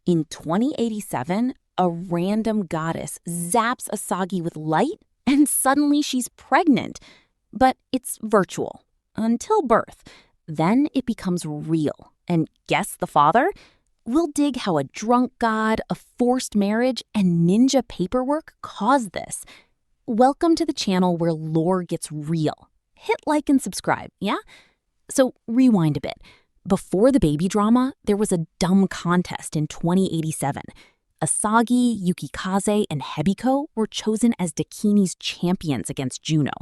In 2087, a random goddess zaps Asagi with light, and suddenly she's pregnant. But it's virtual until birth. Then it becomes real. And guess the father? We'll dig how a drunk god, a forced marriage, and ninja paperwork caused this. Welcome to the channel where lore gets real. Hit like and subscribe, yeah? So rewind a bit. Before the baby drama, there was a dumb contest in 2087. Asagi, Yukikaze, and Hebiko were chosen as Dakini's champions against Juno.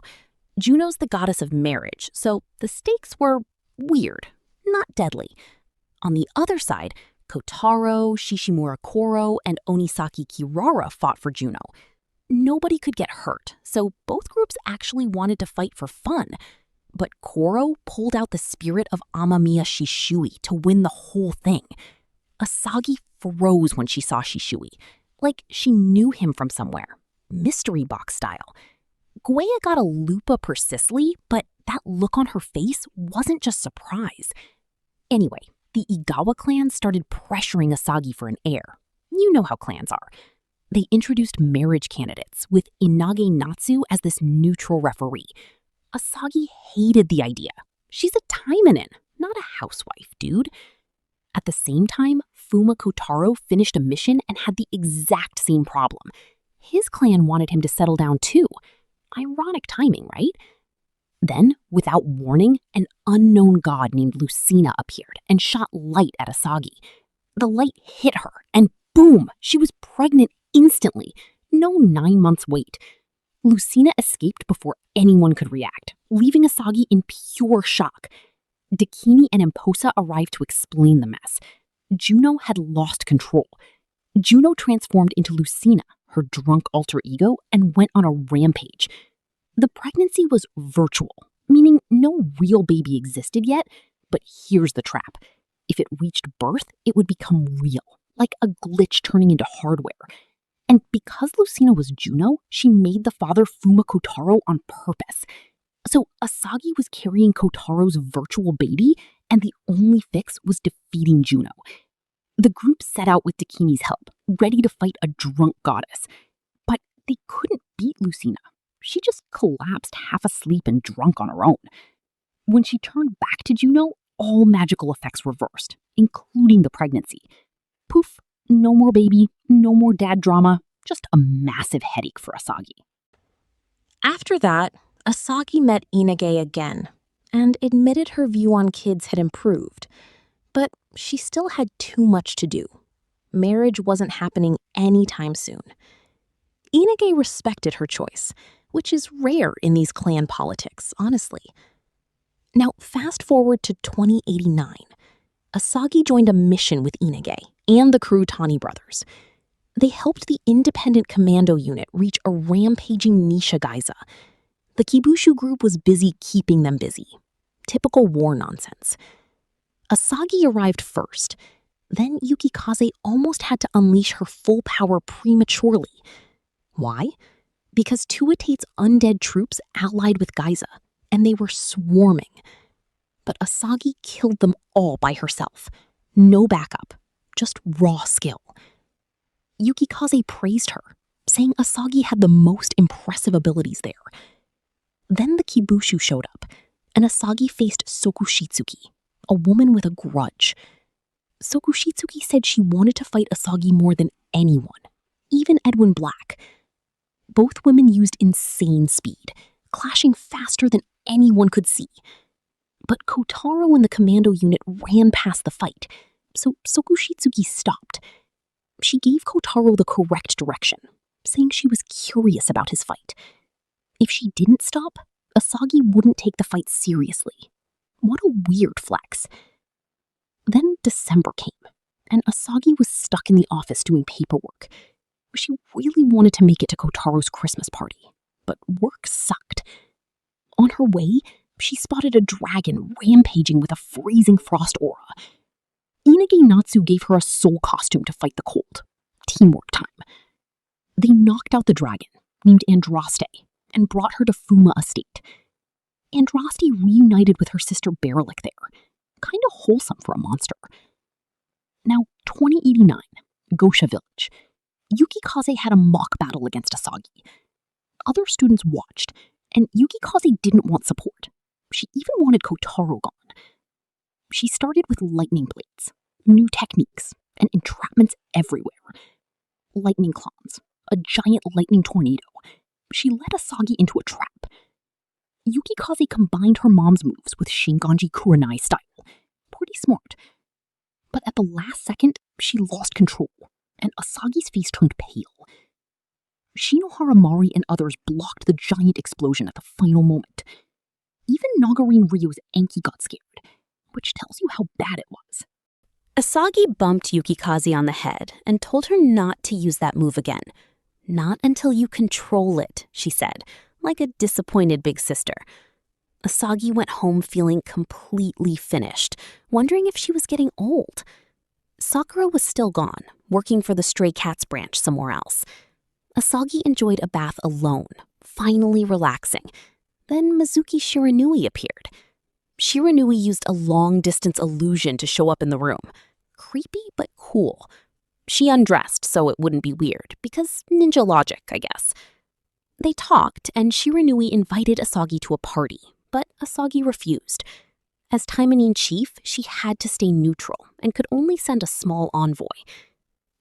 Juno's the goddess of marriage, so the stakes were weird, not deadly. On the other side, Kotaro, Shishimura Koro, and Onisaki Kirara fought for Juno. Nobody could get hurt, so both groups actually wanted to fight for fun. But Koro pulled out the spirit of Amamiya Shishui to win the whole thing. Asagi froze when she saw Shishui, like she knew him from somewhere, mystery box style. Guea got a lupa persistly, but that look on her face wasn't just surprise. Anyway, the Igawa clan started pressuring Asagi for an heir. You know how clans are. They introduced marriage candidates, with Inage Natsu as this neutral referee. Asagi hated the idea. She's a Taimanin, not a housewife, dude. At the same time, Fuuma Kotaro finished a mission and had the exact same problem. His clan wanted him to settle down too. Ironic timing, right? Then, without warning, an unknown god named Lucina appeared and shot light at Asagi. The light hit her, and boom, she was pregnant instantly. No 9 months wait. Lucina escaped before anyone could react, leaving Asagi in pure shock. Dakini and Emposa arrived to explain the mess. Juno had lost control. Juno transformed into Lucina, her drunk alter ego, and went on a rampage. The pregnancy was virtual, meaning no real baby existed yet, but here's the trap. If it reached birth, it would become real, like a glitch turning into hardware. And because Lucina was Juno, she made the father Fuuma Kotaro on purpose. So Asagi was carrying Kotaro's virtual baby, and the only fix was defeating Juno. The group set out with Dakini's help, ready to fight a drunk goddess. But they couldn't beat Lucina. She just collapsed half asleep and drunk on her own. When she turned back to Juno, all magical effects reversed, including the pregnancy. Poof, no more baby, no more dad drama, just a massive headache for Asagi. After that, Asagi met Inage again and admitted her view on kids had improved. But she still had too much to do. Marriage wasn't happening anytime soon. Inage respected her choice, which is rare in these clan politics, honestly. Now, fast forward to 2089. Asagi joined a mission with Inage and the crew Tani brothers. They helped the independent commando unit reach a rampaging Nishigaiza. The Kibushu group was busy keeping them busy. Typical war nonsense. Asagi arrived first. Then Yukikaze almost had to unleash her full power prematurely. Why? Because Tuatate's undead troops allied with Gaiza, and they were swarming. But Asagi killed them all by herself. No backup, just raw skill. Yukikaze praised her, saying Asagi had the most impressive abilities there. Then the Kibushu showed up, and Asagi faced Sokushitsuki, a woman with a grudge. Sokushitsuki said she wanted to fight Asagi more than anyone, even Edwin Black. Both women used insane speed, clashing faster than anyone could see. But Kotaro and the commando unit ran past the fight, so Sokushitsuki stopped. She gave Kotaro the correct direction, saying she was curious about his fight. If she didn't stop, Asagi wouldn't take the fight seriously. What a weird flex. Then December came, and Asagi was stuck in the office doing paperwork. She really wanted to make it to Kotaro's Christmas party, but work sucked. On her way, she spotted a dragon rampaging with a freezing frost aura. Inage Natsu gave her a soul costume to fight the cold. Teamwork time. They knocked out the dragon, named Andraste, and brought her to Fuuma Estate. Andraste reunited with her sister Berlik there. Kinda wholesome for a monster. Now, 2089. Gosha Village. Yukikaze had a mock battle against Asagi. Other students watched, and Yukikaze didn't want support. She even wanted Kotaro gone. She started with lightning blades, new techniques, and entrapments everywhere. Lightning claws, a giant lightning tornado. She led Asagi into a trap. Yukikaze combined her mom's moves with Shinganji Kurenai style. Pretty smart. But at the last second, she lost control, and Asagi's face turned pale. Shinohara Mari and others blocked the giant explosion at the final moment. Even Nagarine Ryo's Anki got scared, which tells you how bad it was. Asagi bumped Yukikaze on the head and told her not to use that move again. Not until you control it, she said, like a disappointed big sister. Asagi went home feeling completely finished, wondering if she was getting old. Sakura was still gone, working for the Stray Cats branch somewhere else. Asagi enjoyed a bath alone, finally relaxing. Then Mizuki Shiranui appeared. Shiranui used a long-distance illusion to show up in the room. Creepy but cool. She undressed so it wouldn't be weird, because ninja logic, I guess. They talked, and Shiranui invited Asagi to a party, but Asagi refused. As Taimanin chief, she had to stay neutral and could only send a small envoy.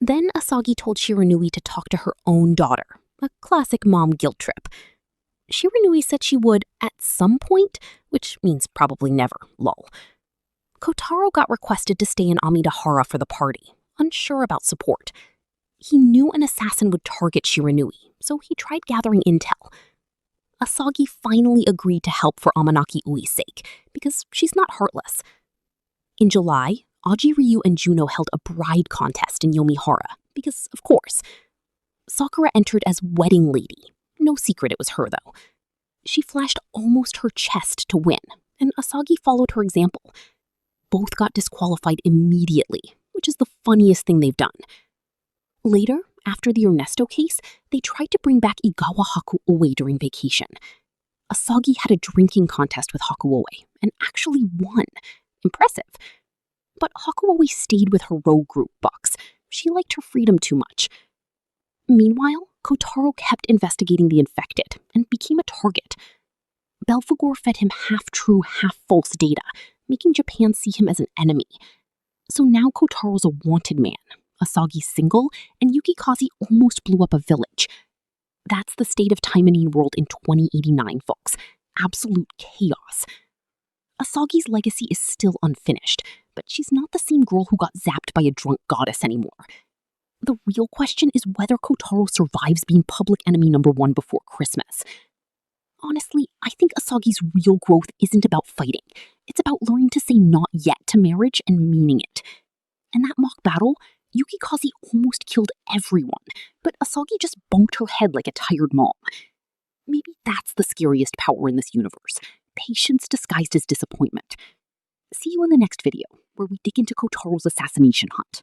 Then Asagi told Shiranui to talk to her own daughter, a classic mom guilt trip. Shiranui said she would at some point, which means probably never, lol. Kotaro got requested to stay in Amidahara for the party, unsure about support. He knew an assassin would target Shiranui, so he tried gathering intel. Asagi finally agreed to help for Amanaki Ui's sake, because she's not heartless. In July, Aji Ryu and Juno held a bride contest in Yomihara, because, of course. Sakura entered as wedding lady. No secret it was her, though. She flashed almost her chest to win, and Asagi followed her example. Both got disqualified immediately, which is the funniest thing they've done. Later, after the Ernesto case, they tried to bring back Igawa Hakuou during vacation. Asagi had a drinking contest with Hakuou and actually won. Impressive. But Hakuou stayed with her rogue group box. She liked her freedom too much. Meanwhile, Kotaro kept investigating the infected and became a target. Belphegor fed him half-true, half-false data, making Japan see him as an enemy. So now Kotaro's a wanted man, Asagi's single, and Yukikaze almost blew up a village. That's the state of Taimanin world in 2089, folks. Absolute chaos. Asagi's legacy is still unfinished, but she's not the same girl who got zapped by a drunk goddess anymore. The real question is whether Kotaro survives being public enemy #1 before Christmas. Honestly, I think Asagi's real growth isn't about fighting. It's about learning to say not yet to marriage and meaning it. In that mock battle, Yukikaze almost killed everyone, but Asagi just bumped her head like a tired mom. Maybe that's the scariest power in this universe. Patience disguised as disappointment. See you in the next video, where we dig into Kotaro's assassination hunt.